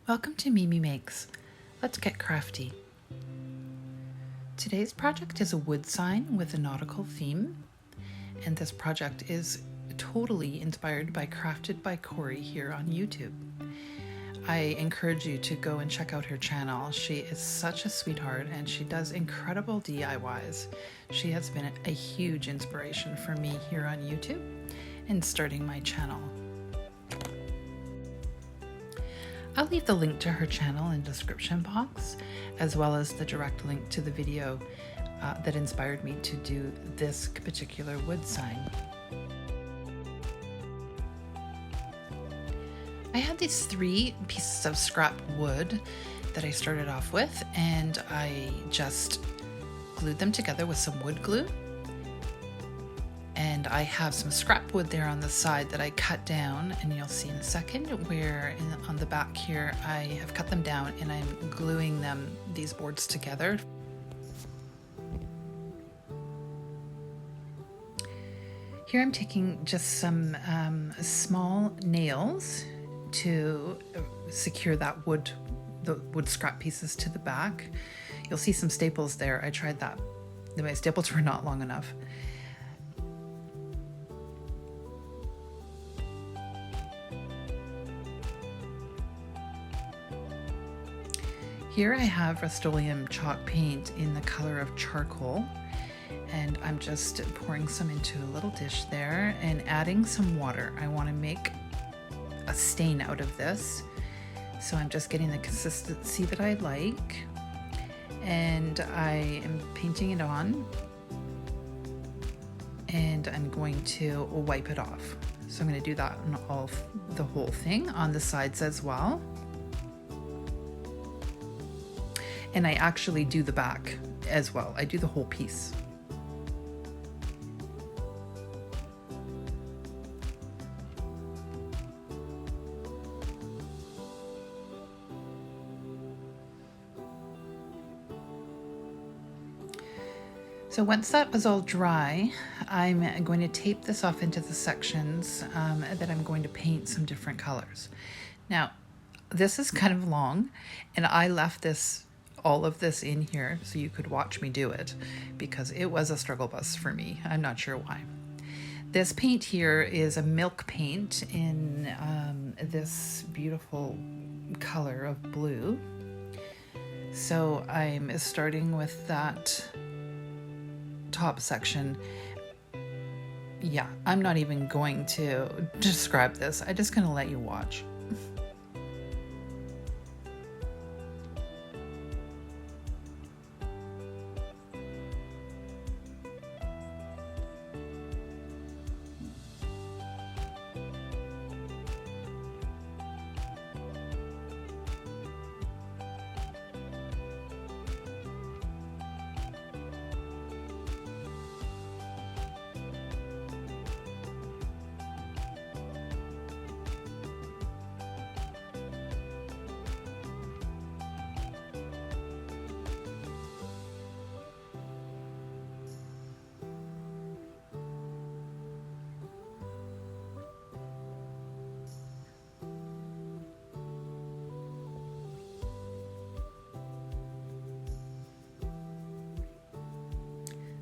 Welcome to Mimi Makes. Let's get crafty. Today's project is a wood sign with a nautical theme, and this project is totally inspired by Crafted by Corie here on YouTube. I encourage you to go and check out her channel. She is such a sweetheart and she does incredible DIYs. She has been a huge inspiration for me here on YouTube in starting my channel. I'll leave the link to her channel in the description box, as well as the direct link to the video that inspired me to do this particular wood sign. I had these 3 pieces of scrap wood that I started off with, and I just glued them together with some wood glue. And I have some scrap wood there on the side that I cut down, and you'll see in a second where on the back here I have cut them down and I'm gluing these boards together. Here I'm taking just some small nails to secure the wood scrap pieces to the back. You'll see some staples there. I tried that. My staples were not long enough. Here I have Rust-Oleum chalk paint in the color of charcoal, and I'm just pouring some into a little dish there and adding some water. I want to make a stain out of this, so I'm just getting the consistency that I like, and I am painting it on, and I'm going to wipe it off. So I'm going to do that on the whole thing on the sides as well. And I actually do the back as well. I do the whole piece. So once that was all dry, I'm going to tape this off into the sections that I'm going to paint some different colors. Now, this is kind of long, and I left all of this in here so you could watch me do it, because it was a struggle bus for me. I'm not sure why. This paint here is a milk paint in this beautiful color of blue. So I'm starting with that top section. Yeah, I'm not even going to describe this. I'm just going to let you watch.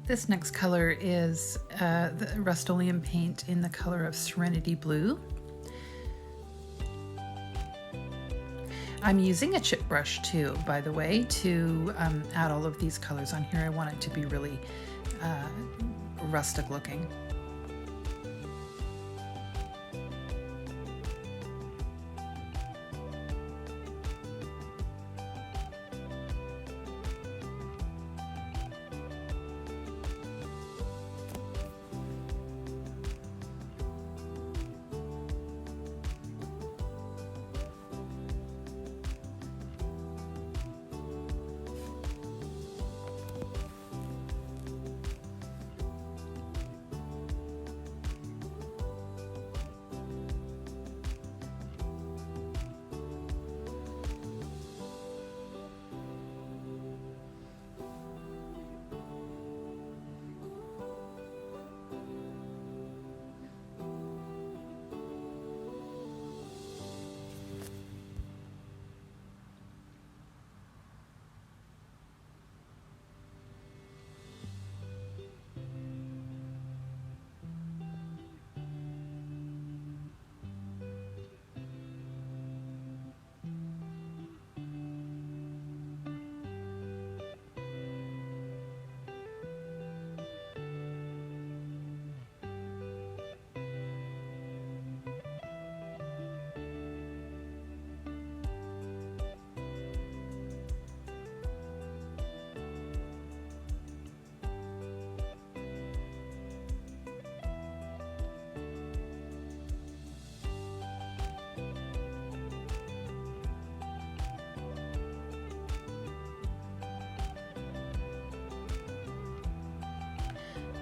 This next color is the Rust-Oleum paint in the color of Serenity Blue. I'm using a chip brush too, by the way, to add all of these colors on here. I want it to be really rustic looking.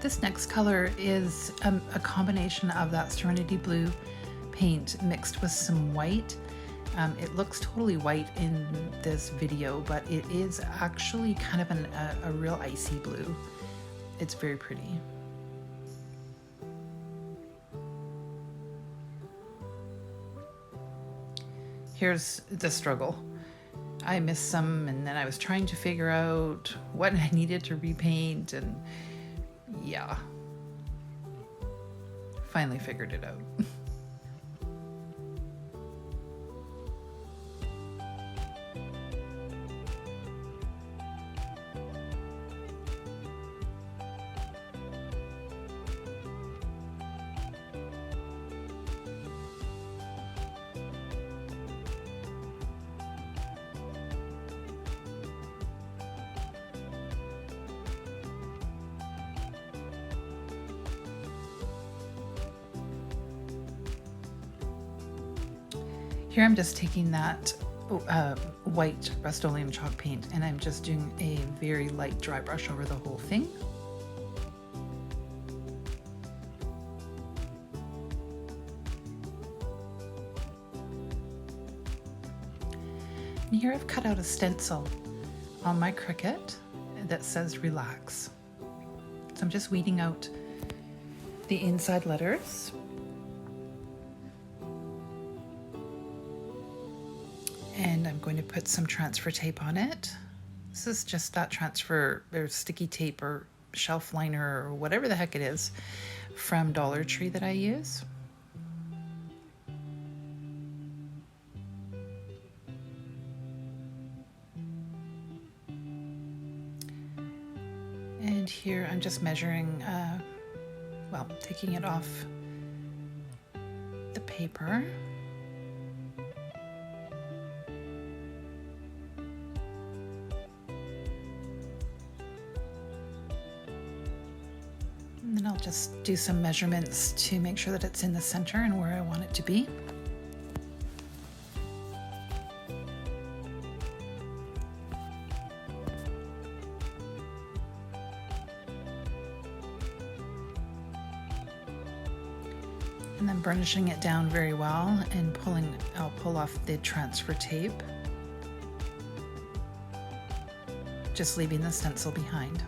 This next color is a combination of that Serenity Blue paint mixed with some white. It looks totally white in this video, but it is actually kind of a real icy blue. It's very pretty. Here's the struggle. I missed some, and then I was trying to figure out what I needed to repaint, and yeah, finally figured it out. Here I'm just taking that white Rust-Oleum chalk paint, and I'm just doing a very light dry brush over the whole thing. And here I've cut out a stencil on my Cricut that says relax. So I'm just weeding out the inside letters. And I'm going to put some transfer tape on it. This is just that transfer or sticky tape or shelf liner or whatever the heck it is from Dollar Tree that I use. And here I'm just measuring, well, taking it off the paper. And then I'll just do some measurements to make sure that it's in the center and where I want it to be. And then burnishing it down very well and I'll pull off the transfer tape, just leaving the stencil behind.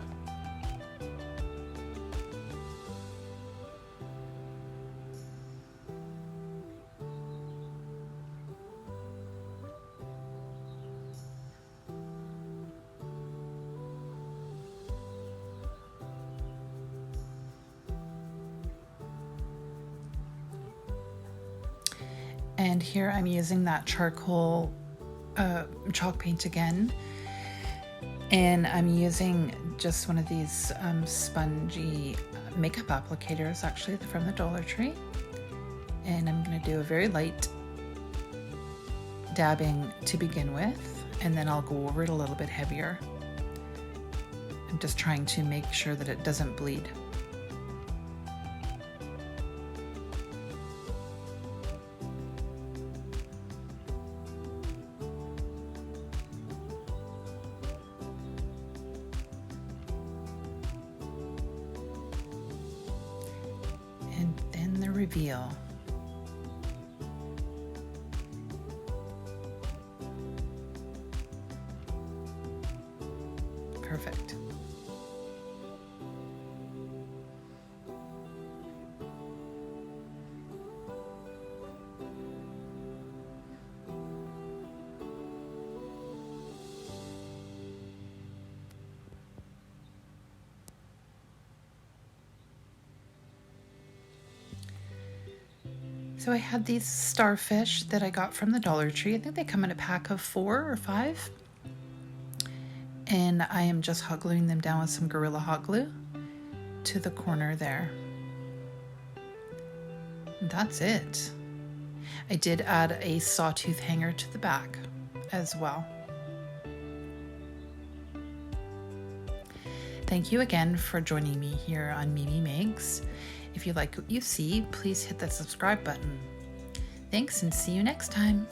And here I'm using that charcoal chalk paint again. And I'm using just one of these spongy makeup applicators, actually from the Dollar Tree. And I'm going to do a very light dabbing to begin with, and then I'll go over it a little bit heavier. I'm just trying to make sure that it doesn't bleed. And then the reveal. Perfect. So I had these starfish that I got from the Dollar Tree. I think they come in a pack of 4 or 5. And I am just hot gluing them down with some Gorilla Hot Glue to the corner there. And that's it. I did add a sawtooth hanger to the back as well. Thank you again for joining me here on Mimi Makes. If you like what you see, please hit that subscribe button. Thanks, and see you next time.